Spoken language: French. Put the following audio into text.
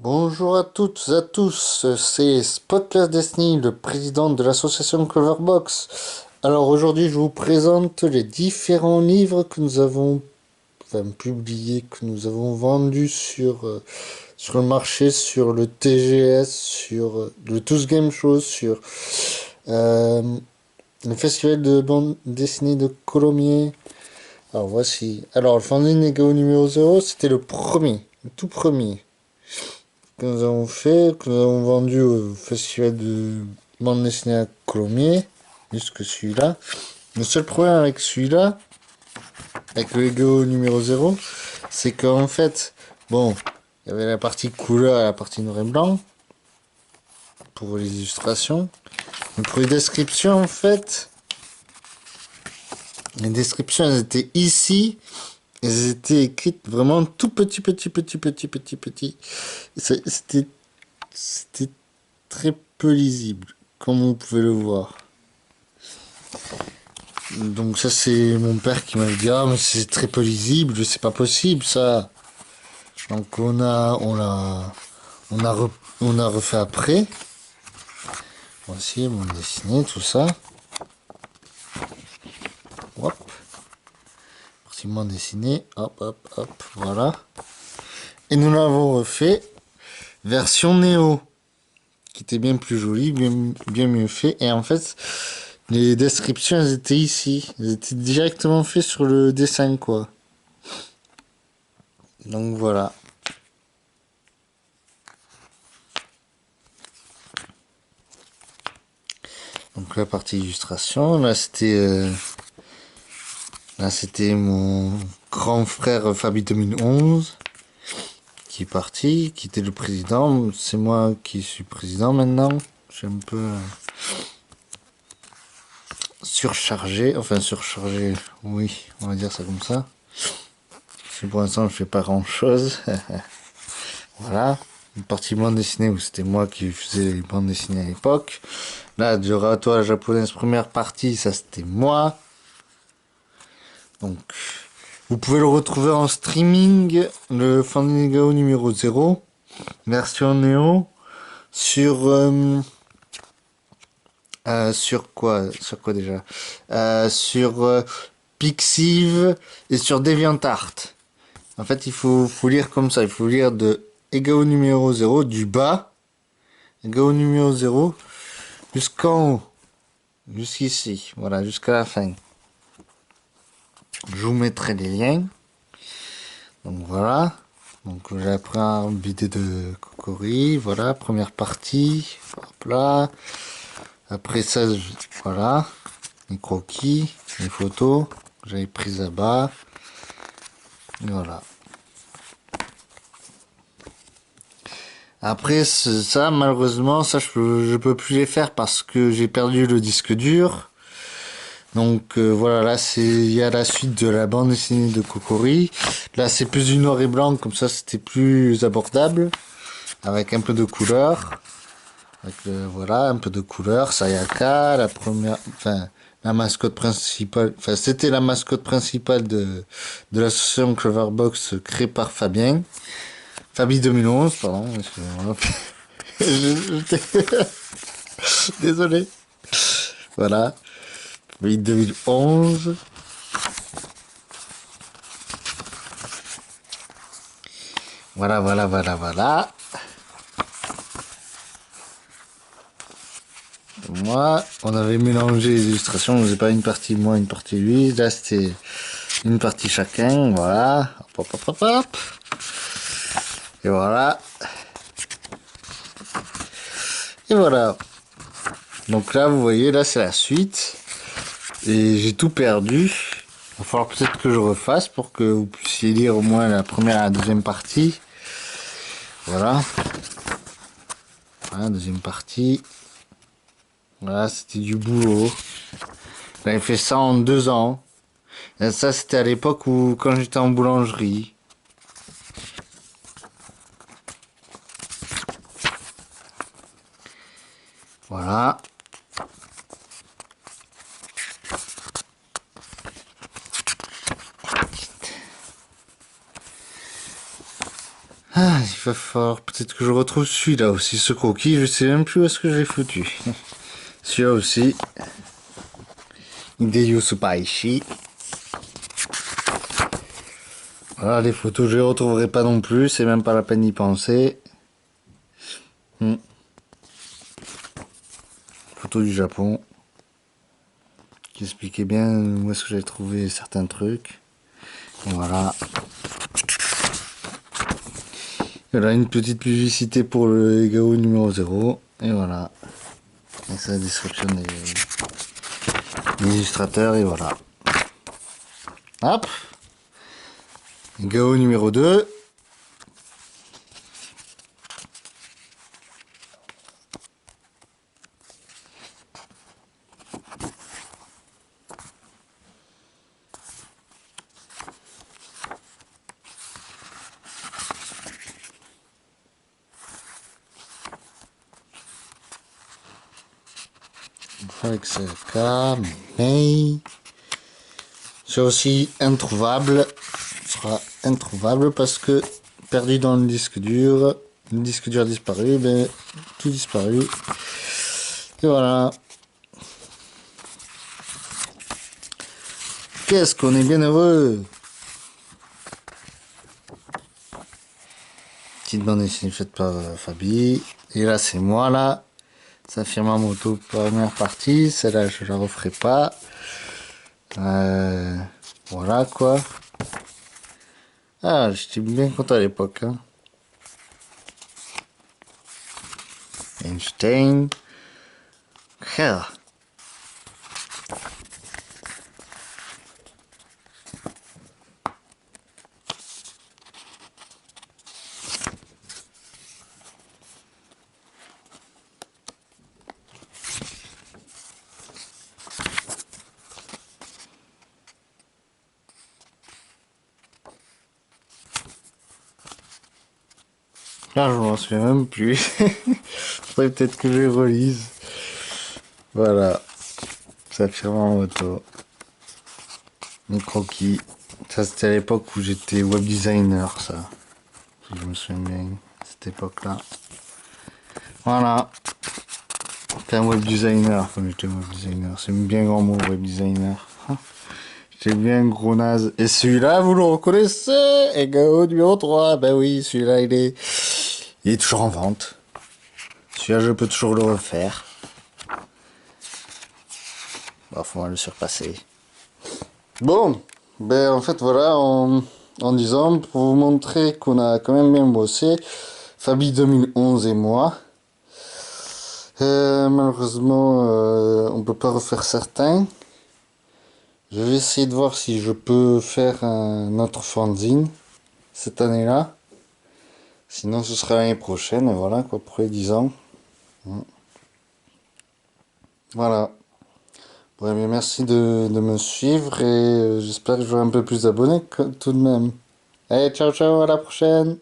Bonjour à toutes et à tous, c'est Spotcast Destiny, le président de l'association Cloverbox. Alors aujourd'hui, je vous présente les différents livres que nous avons publiés, que nous avons vendus sur le marché, sur le TGS, sur le Tous Game Show, sur euh, le festival de bande dessinée de Colomiers. Alors voici. Alors le Fandango numéro 0, c'était le premier, le tout premier que nous avons fait, que nous avons vendu au festival de bande dessinée à Colomiers, jusque celui-là. Le seul problème avec celui-là, avec le Lego numéro 0, c'est qu'en fait, bon, il y avait la partie couleur et la partie noir et blanc pour les illustrations. Mais pour les descriptions, en fait, les descriptions, elles étaient ici. Elles étaient écrites vraiment tout petit. C'était très peu lisible, comme vous pouvez le voir. Donc ça c'est mon père qui m'avait dit ah mais c'est très peu lisible, c'est pas possible ça. Donc on a refait après. Voici mon dessiné tout ça. Hop, partie dessiné, hop, voilà. Et nous l'avons refait version néo, qui était bien plus jolie, bien mieux fait. Et en fait, les descriptions elles étaient ici, elles étaient directement faites sur le dessin quoi. Donc voilà. Donc la partie illustration, là c'était mon grand frère Fabi 2011 qui est parti, qui était le président. C'est moi qui suis président maintenant. Je suis un peu surchargé, oui, on va dire ça comme ça. Parce que pour l'instant je fais pas grand chose. Voilà. Une partie bande dessinée où c'était moi qui faisais les bandes dessinées à l'époque. Là, du Rato à la japonaise, première partie, ça c'était moi. Donc, vous pouvez le retrouver en streaming, le Fandango numéro 0, version Néo, sur quoi déjà sur Pixiv et sur DeviantArt. En fait, faut lire comme ça, il faut lire de Egao numéro 0, du bas, Egao numéro 0, jusqu'en haut, jusqu'ici, voilà, jusqu'à la fin. Je vous mettrai les liens. Donc voilà. Donc j'ai appris un vidéo de Kokori, voilà, première partie, hop là. Après ça, voilà, les croquis, les photos, j'avais prises là-bas. Voilà. Après ça, malheureusement, ça je peux plus les faire parce que j'ai perdu le disque dur. Donc voilà, là il y a la suite de la bande dessinée de Kokori. Là c'est plus du noir et blanc, comme ça c'était plus abordable, avec un peu de couleur. Avec voilà, un peu de couleur. Sayaka, la première, enfin la mascotte principale, enfin c'était la mascotte principale de l'association Cloverbox créée par Fabien. Fabi 2011, pardon, excusez-moi. Désolé. Voilà. Fabi 2011. Voilà. Moi, on avait mélangé les illustrations, on faisait pas une partie moi, une partie lui. Là, c'était une partie chacun, voilà. Hop. Et voilà. Et voilà. Donc là, vous voyez, là, c'est la suite. Et j'ai tout perdu. Il va falloir peut-être que je refasse pour que vous puissiez lire au moins la première et la deuxième partie. Voilà. Voilà, deuxième partie. Voilà, c'était du boulot. J'avais fait ça en 2 ans. Et ça, c'était à l'époque où, quand j'étais en boulangerie. Voilà. Il va falloir peut-être que je retrouve celui-là aussi, ce croquis. Je sais même plus où est-ce que je l'ai foutu. Celui-là aussi. Hideo Supaishi. Voilà, les photos, je les retrouverai pas non plus. C'est même pas la peine d'y penser. Photo du Japon. Qui expliquait bien où est-ce que j'avais trouvé certains trucs. Et voilà. Voilà une petite publicité pour le Egao numéro 0. Et voilà. Et ça, la description des illustrateurs. Et voilà. Hop. Egao numéro 2. Avec ce cas, mais c'est aussi introuvable. Ce sera introuvable parce que perdu dans le disque dur disparu, ben tout disparu. Et voilà. Qu'est-ce qu'on est bien heureux. Petite bande dessinée faite par Fabi. Et là c'est moi là. Ça fait ma moto première partie. Celle-là je la referai pas. Voilà quoi. Ah, j'étais bien content à l'époque. Hein. Einstein. Ah. Là, je m'en souviens même plus. Faudrait peut-être que je les relise. Voilà. Ça fait vraiment moto. Mon croquis. Ça, c'était à l'époque où j'étais web designer, ça. Si je me souviens bien. À cette époque-là. Voilà. J'étais un web designer quand j'étais web designer. C'est un bien grand mot, web designer. J'étais bien gros naze. Et celui-là, vous le reconnaissez? Egao numéro 3. Ben oui, celui-là, il est toujours en vente. Celui-là, je peux toujours le refaire. Bon, faut le surpasser. Bon, ben en fait voilà, en disant, pour vous montrer qu'on a quand même bien bossé, Fabi 2011 et moi. Malheureusement, on peut pas refaire certains. Je vais essayer de voir si je peux faire un autre fanzine cette année-là. Sinon, ce sera l'année prochaine, et voilà quoi, pour les 10 ans. Voilà. Ouais, mais merci de me suivre et j'espère que j'aurai un peu plus d'abonnés tout de même. Allez, ciao ciao, à la prochaine!